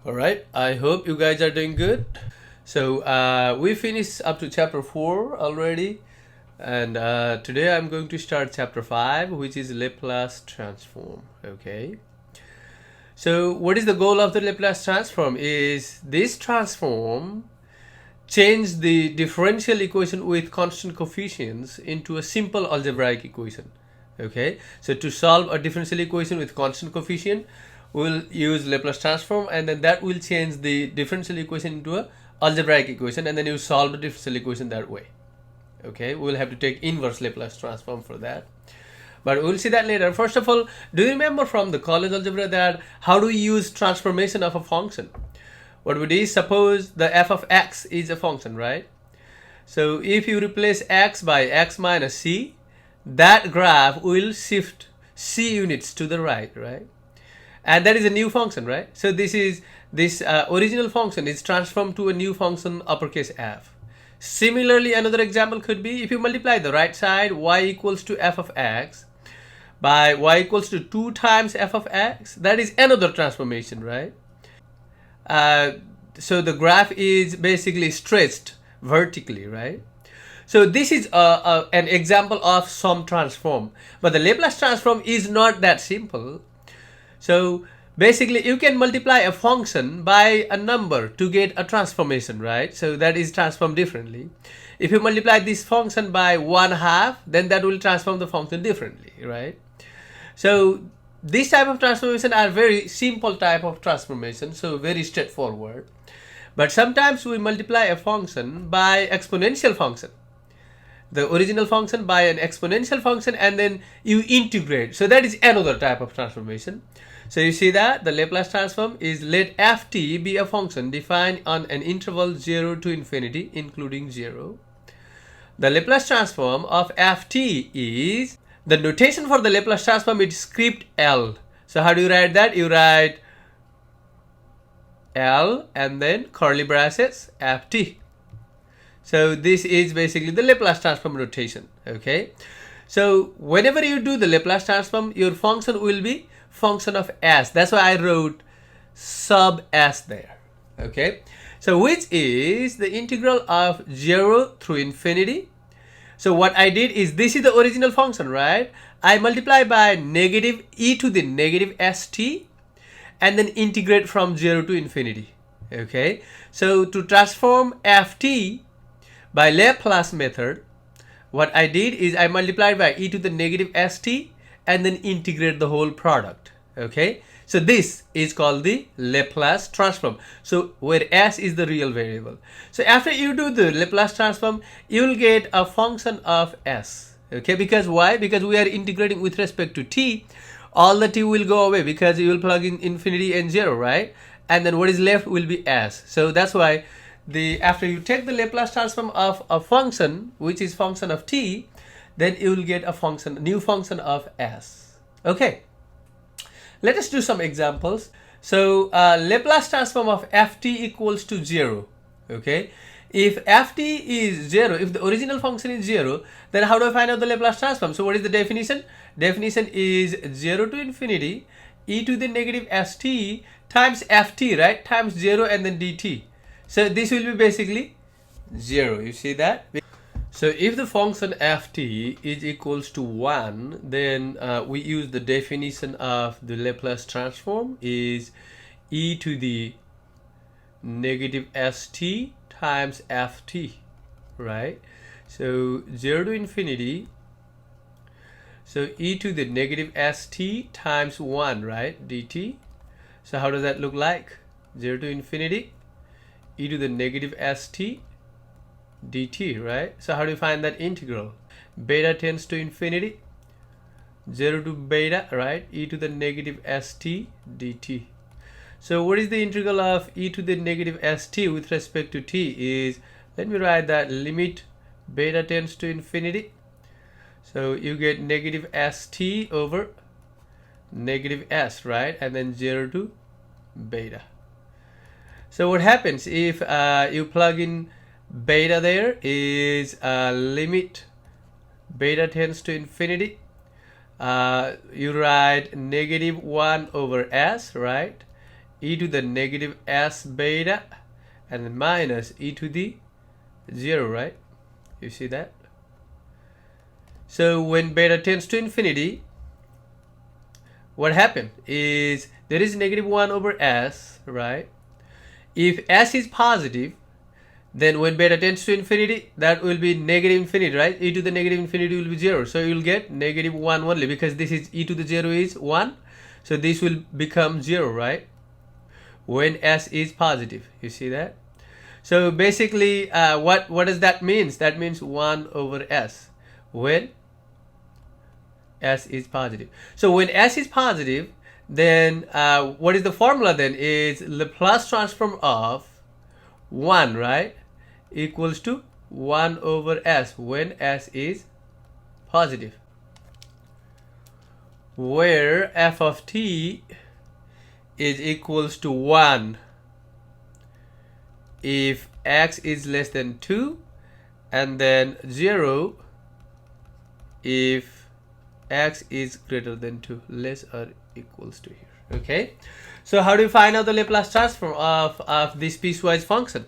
All right, I hope you guys are doing good. So we finished up to chapter 4 already, and today I'm going to start chapter 5, which is Laplace Transform. Okay. So what is the goal of the Laplace Transform? Is this transform change the differential equation with constant coefficients into a simple algebraic equation. Okay, so to solve a differential equation with constant coefficient, we'll use Laplace transform, and then that will change the differential equation into a algebraic equation, and then you solve the differential equation that way. Okay, we'll have to take inverse Laplace transform for that, but we'll see that later. First of all, do you remember from the college algebra that how do we use transformation of a function? What we do is, suppose the f of x is a function, right? So if you replace x by x minus c, that graph will shift c units to the right? And that is a new function, right? So this original function is transformed to a new function uppercase f. Similarly, another example could be if you multiply the right side y equals to f of x by y equals to 2 times f of x, that is another transformation, right? So the graph is basically stretched vertically, right? So this is an example of some transform, but the Laplace transform is not that simple. So basically you can multiply a function by a number to get a transformation, right? So that is transformed differently. If you multiply this function by 1/2, then that will transform the function differently, right? So this type of transformation are very simple type of transformation, so very straightforward. But sometimes we multiply a function by exponential function, the original function by an exponential function, and then you integrate. So that is another type of transformation. So you see that the Laplace transform is let ft be a function defined on an interval 0 to infinity including 0. The Laplace transform of ft is, the notation for the Laplace transform is script L. So how do you write that? You write L and then curly brackets ft. So this is basically the Laplace transform notation. Okay. So whenever you do the Laplace transform, your function will be function of s. That's why I wrote sub s there. Okay. So which is the integral of 0 through infinity. So what I did is, this is the original function, right? I multiply by negative e to the negative st and then integrate from 0 to infinity. Okay. So to transform ft by Laplace method, what I did is I multiplied by e to the negative st and then integrate the whole product. Okay. So this is called the Laplace transform. So where s is the real variable. So after you do the Laplace transform, you will get a function of s. Okay, because why? Because we are integrating with respect to t. All the t will go away because you will plug in infinity and 0, right? And then what is left will be s. So that's why after you take the Laplace transform of a function, which is function of t, then you will get a new function of s. Okay. Let us do some examples. So Laplace transform of ft equals to 0. Okay. If ft is 0, if the original function is 0, then how do I find out the Laplace transform? So what is the definition? Definition is 0 to infinity e to the negative st times ft, right? Times 0 and then dt. So this will be basically 0. You see that? So if the function ft is equals to 1, then we use the definition of the Laplace transform is e to the negative st times ft, right? So 0 to infinity, so e to the negative st times 1, right, dt. So how does that look like? 0 to infinity, e to the negative st dt, right? So how do you find that integral? Beta tends to infinity, 0 to beta, right? E to the negative st dt. So what is the integral of e to the negative st with respect to t is, let me write that, limit beta tends to infinity. So you get negative st over negative s, right? And then 0 to beta. So what happens if you plug in beta there is limit beta tends to infinity, you write negative 1 over s, right, e to the negative s beta and then minus e to the 0, right? You see that? So when beta tends to infinity, what happened is there is negative 1 over s, right? If s is positive, then when beta tends to infinity, that will be negative infinity, right? E to the negative infinity will be 0. So you'll get negative 1 only, because this is e to the 0 is 1. So this will become 0, right? When s is positive. You see that? So basically, what does that mean? That means 1 over s when s is positive. So when s is positive, then what is the formula then? Is Laplace transform of 1, right, equals to 1 over s when s is positive, where f of t is equals to 1 if x is less than 2, and then 0 if x is greater than 2, less or equals to here. Okay, so how do you find out the Laplace transform of this piecewise function?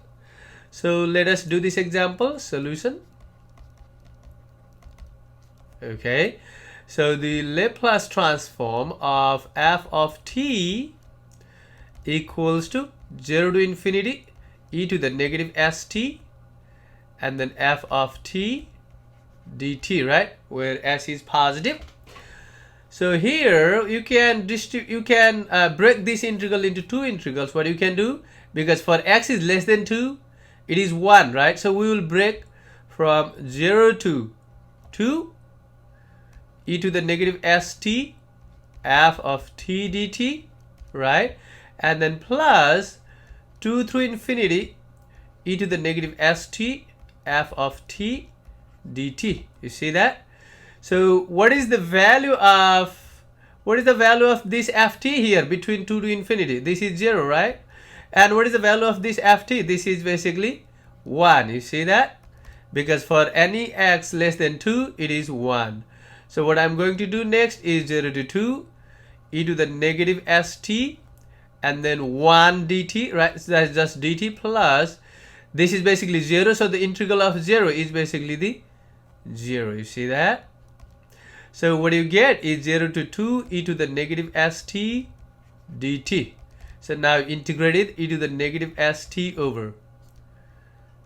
So let us do this example solution. Okay, so the Laplace transform of f of t equals to 0 to infinity e to the negative st and then f of t dt, right, where s is positive. So here you can break this integral into two integrals. What you can do, because for x is less than 2, it is 1, right? So we will break from 0 to 2 e to the negative st f of t dt, right? And then plus 2 through infinity e to the negative st f of t dt. You see that? So what is the value of this ft here between 2 to infinity? This is 0, right? And what is the value of this ft? This is basically 1. You see that? Because for any x less than 2, it is 1. So what I'm going to do next is 0 to 2 e to the negative st and then 1 dt, right? So that's just dt plus, this is basically 0, so the integral of 0 is basically the 0. You see that? So what you get is 0 to 2 e to the negative st dt. So now integrate it e to the negative st over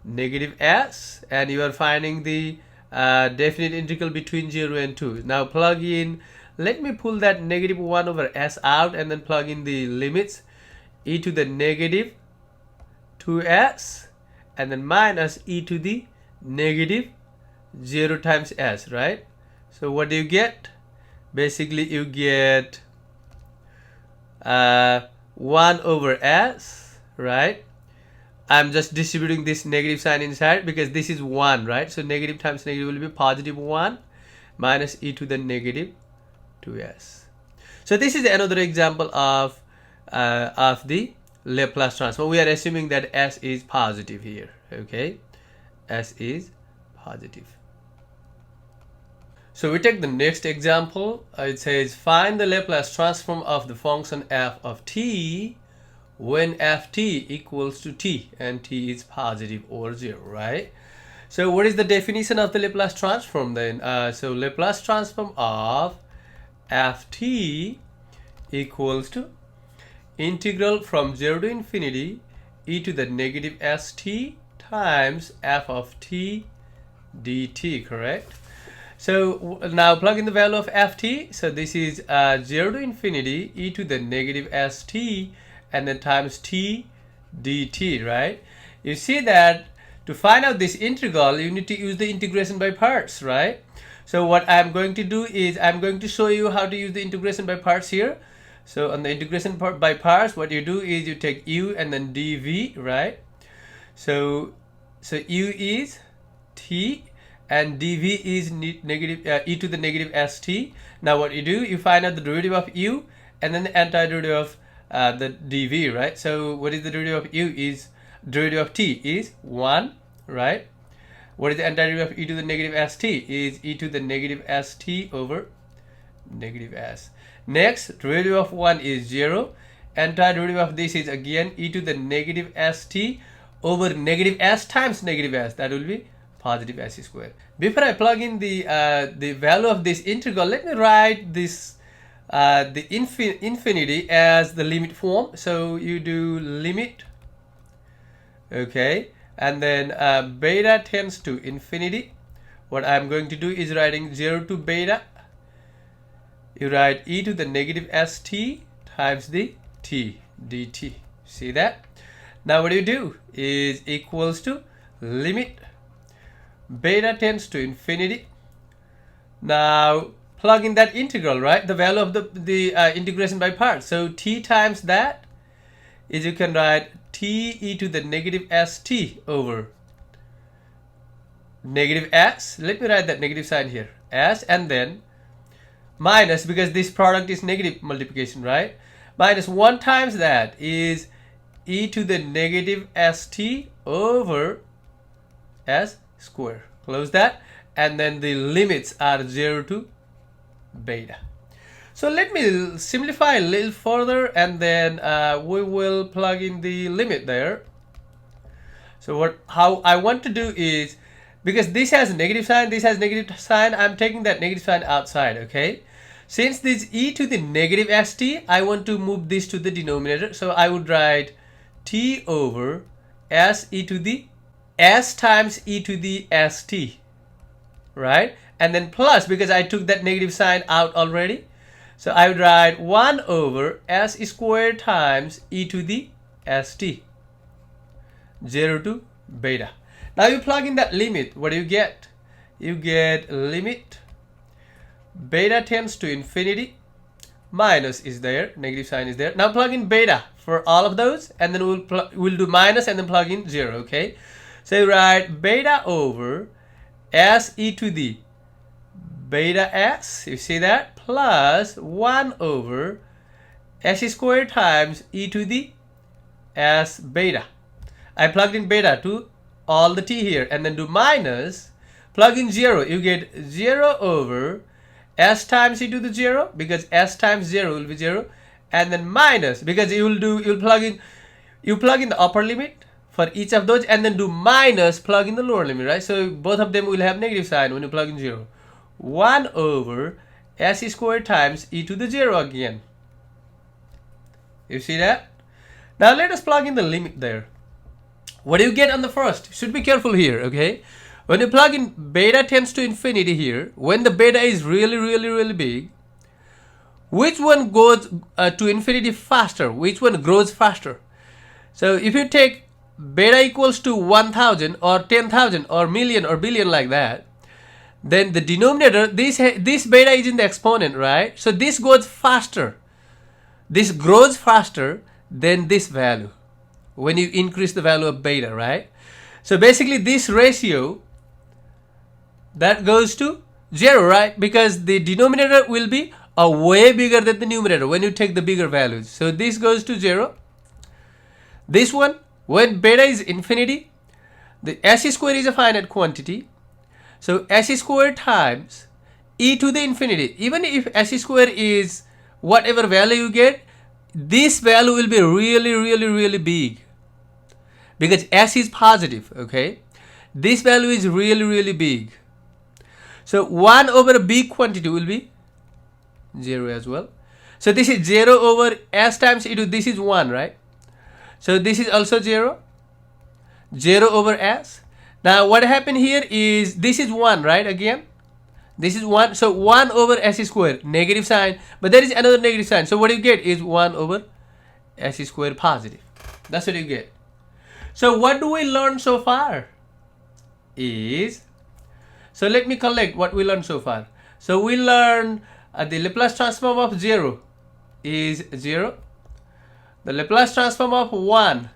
negative s, and you are finding the definite integral between 0 and 2. Now plug in, let me pull that negative 1 over s out and then plug in the limits e to the negative 2s and then minus e to the negative 0 times s, right? So what do you get? Basically you get 1 over s, right? I'm just distributing this negative sign inside because this is 1, right? So negative times negative will be positive 1 minus e to the negative 2s. So this is another example of the Laplace transform. We are assuming that s is positive here. Okay, s is positive. So we take the next example. It says find the Laplace transform of the function f of t when ft equals to t and t is positive or 0, right? So what is the definition of the Laplace transform then? So Laplace transform of ft equals to integral from 0 to infinity e to the negative st times f of t dt, correct? So now plug in the value of ft. So this is 0 to infinity e to the negative st and then times t dt, right? You see that to find out this integral, you need to use the integration by parts, right? So what I'm going to do is I'm going to show you how to use the integration by parts here. So on the integration by parts, what you do is you take u and then dv, right? So u is t and dv is negative e to the negative st. Now what you do, you find out the derivative of u and then the antiderivative of the dv, right? So what is the derivative of u is, derivative of t is 1, right? What is the antiderivative of e to the negative st is e to the negative st over negative s. Next, derivative of 1 is 0 Antiderivative of this is again e to the negative st over negative s times negative s. That will be positive s squared. Before I plug in the value of this integral, let me write this the infinity as the limit form. So you do limit, okay, and then beta tends to infinity. What I'm going to do is writing 0 to beta. You write e to the negative st times the t dt. See that? Now what you do is equals to limit beta tends to infinity. Now plug in that integral, right? The value of the integration by parts. So t times that is, you can write t e to the negative st over negative s. Let me write that negative sign here, s, and then minus, because this product is negative multiplication, right? Minus 1 times that is e to the negative st over s square. Close that, and then the limits are 0 to beta. So let me simplify a little further, and then we will plug in the limit there. So how I want to do is, because this has a negative sign, this has negative sign, I'm taking that negative sign outside, okay? Since this e to the negative st, I want to move this to the denominator. So I would write t over s e to the s times e to the st, right? And then plus, because I took that negative sign out already. So I would write 1 over s squared times e to the st, 0 to beta. Now you plug in that limit, what do you get? You get limit beta tends to infinity, minus is there, negative sign is there. Now plug in beta for all of those, and then we'll do minus and then plug in 0, okay? So you write beta over s e to the beta s, you see that, plus 1 over s squared times e to the s beta. I plugged in beta to all the t here, and then do minus, plug in 0, you get 0 over s times e to the 0, because s times 0 will be 0, and then minus, because you'll plug in the upper limit for each of those, and then do minus, plug in the lower limit, right? So both of them will have negative sign when you plug in 0. 1 over s squared times e to the 0 again. You see that? Now let us plug in the limit there. What do you get on the first? Should be careful here, okay? When you plug in beta tends to infinity here, when the beta is really big, which one goes to infinity faster? Which one grows faster? So if you take beta equals to 1000 or 10,000 or million or billion like that, then the denominator, this beta is in the exponent, right? So this goes faster. This grows faster than this value when you increase the value of beta, right? So basically this ratio, that goes to 0, right? Because the denominator will be way bigger than the numerator when you take the bigger values. So this goes to 0. This one, when beta is infinity, the s squared is a finite quantity. So s squared times e to the infinity. Even if s squared is whatever value you get, this value will be really big, because s is positive, okay? This value is really big. So 1 over a big quantity will be 0 as well. So this is 0 over s times e to, this is 1, right? So this is also 0. 0 over s. Now what happened here is, this is 1, right? Again, this is 1. So 1 over s squared, negative sign, but there is another negative sign. So what you get is 1 over s squared positive. That's what you get. So what do we learn so far is, so let me collect what we learned so far. So we learned the Laplace transform of 0 is 0. The Laplace transform of 1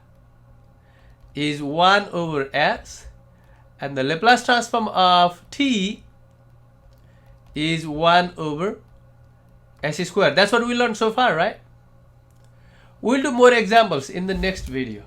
is 1 over s. And the Laplace transform of t is 1 over s squared. That's what we learned so far, right? We'll do more examples in the next video.